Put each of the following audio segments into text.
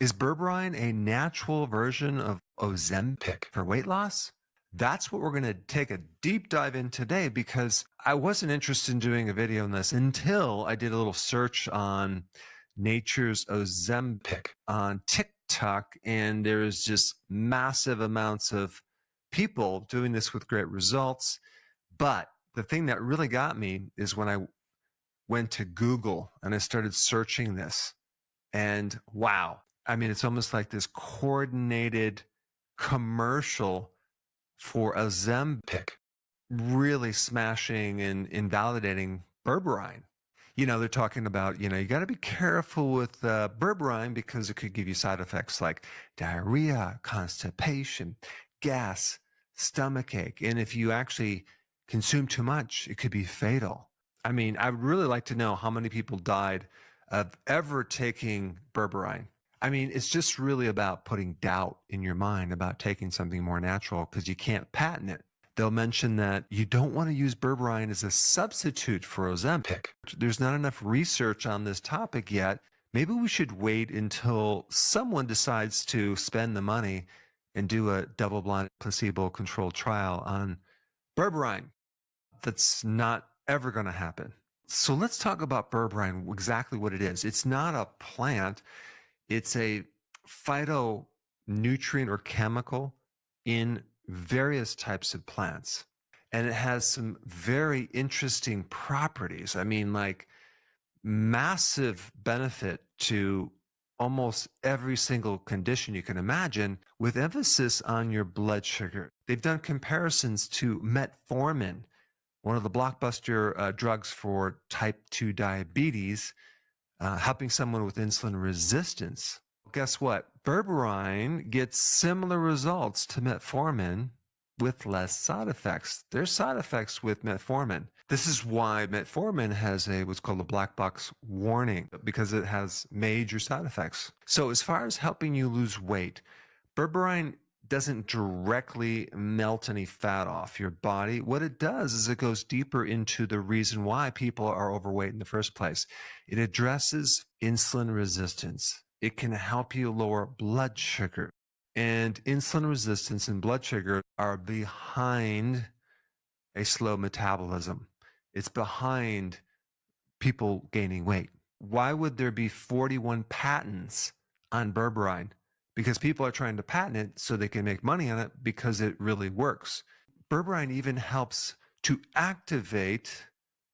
Is berberine a natural version of Ozempic for weight loss? That's what we're going to take a deep dive in today, because I wasn't interested in doing a video on this until I did a little search on Nature's Ozempic on TikTok, and there's just massive amounts of people doing this with great results. But the thing that really got me is when I went to Google and I started searching this, and wow, I mean, it's almost like this coordinated commercial for Ozempic, really smashing and invalidating berberine. You know, they're talking about, you got to be careful with berberine because it could give you side effects like diarrhea, constipation, gas, stomachache. And if you actually consume too much, it could be fatal. I mean, I would really like to know how many people died of ever taking berberine. I mean, it's just really about putting doubt in your mind about taking something more natural, because you can't patent it. They'll mention that you don't want to use berberine as a substitute for Ozempic. There's not enough research on this topic yet. Maybe we should wait until someone decides to spend the money and do a double-blind placebo-controlled trial on berberine. That's not ever going to happen. So let's talk about berberine, exactly what it is. It's not a plant. It's a phytonutrient or chemical in various types of plants. And it has some very interesting properties. I mean, like massive benefit to almost every single condition you can imagine, with emphasis on your blood sugar. They've done comparisons to metformin, one of the blockbuster drugs for type 2 diabetes, helping someone with insulin resistance. Guess what? Berberine gets similar results to metformin with less side effects. There's side effects with metformin. This is why metformin has what's called a black box warning, because it has major side effects. So as far as helping you lose weight, berberine doesn't directly melt any fat off your body. What it does is it goes deeper into the reason why people are overweight in the first place. It addresses insulin resistance. It can help you lower blood sugar. And insulin resistance and blood sugar are behind a slow metabolism. It's behind people gaining weight. Why would there be 41 patents on berberine? Because people are trying to patent it so they can make money on it, because it really works. Berberine even helps to activate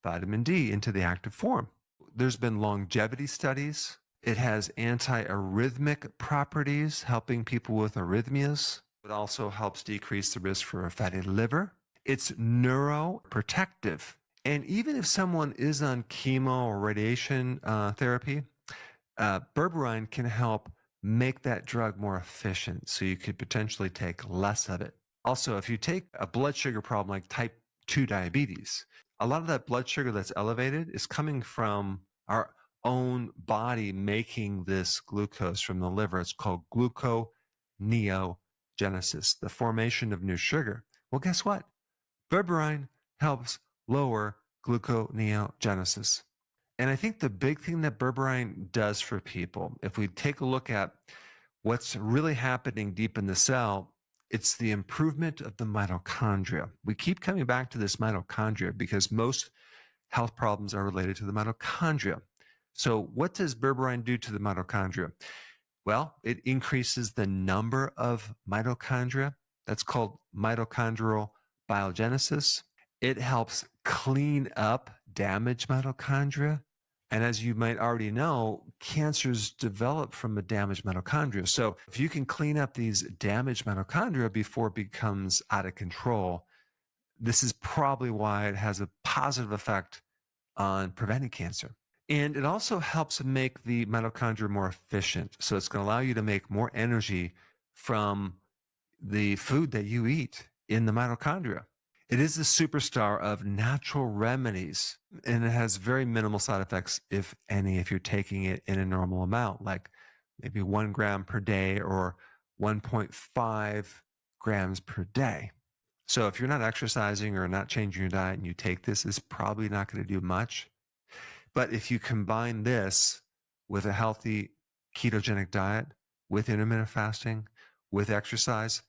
vitamin D into the active form. There's been longevity studies. It has anti-arrhythmic properties, helping people with arrhythmias. It also helps decrease the risk for a fatty liver. It's neuroprotective. And even if someone is on chemo or radiation therapy, berberine can help make that drug more efficient, so you could potentially take less of it. Also, if you take a blood sugar problem like type 2 diabetes, a lot of that blood sugar that's elevated is coming from our own body making this glucose from the liver. It's called gluconeogenesis, the formation of new sugar. Well, guess what? Berberine helps lower gluconeogenesis. And I think the big thing that berberine does for people, if we take a look at what's really happening deep in the cell, it's the improvement of the mitochondria. We keep coming back to this mitochondria because most health problems are related to the mitochondria. So what does berberine do to the mitochondria? Well, it increases the number of mitochondria. That's called mitochondrial biogenesis. It helps clean up damaged mitochondria. And as you might already know, cancers develop from a damaged mitochondria. So if you can clean up these damaged mitochondria before it becomes out of control, this is probably why it has a positive effect on preventing cancer. And it also helps make the mitochondria more efficient. So it's going to allow you to make more energy from the food that you eat in the mitochondria. It is the superstar of natural remedies, and it has very minimal side effects, if any, if you're taking it in a normal amount, like maybe 1 gram per day or 1.5 grams per day. So if you're not exercising or not changing your diet and you take this, it's probably not going to do much. But if you combine this with a healthy ketogenic diet, with intermittent fasting, with exercise,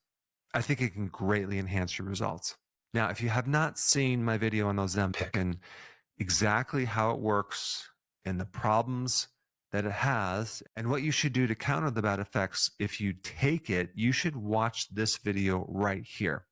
I think it can greatly enhance your results. Now, if you have not seen my video on Ozempic and exactly how it works and the problems that it has and what you should do to counter the bad effects if you take it, you should watch this video right here.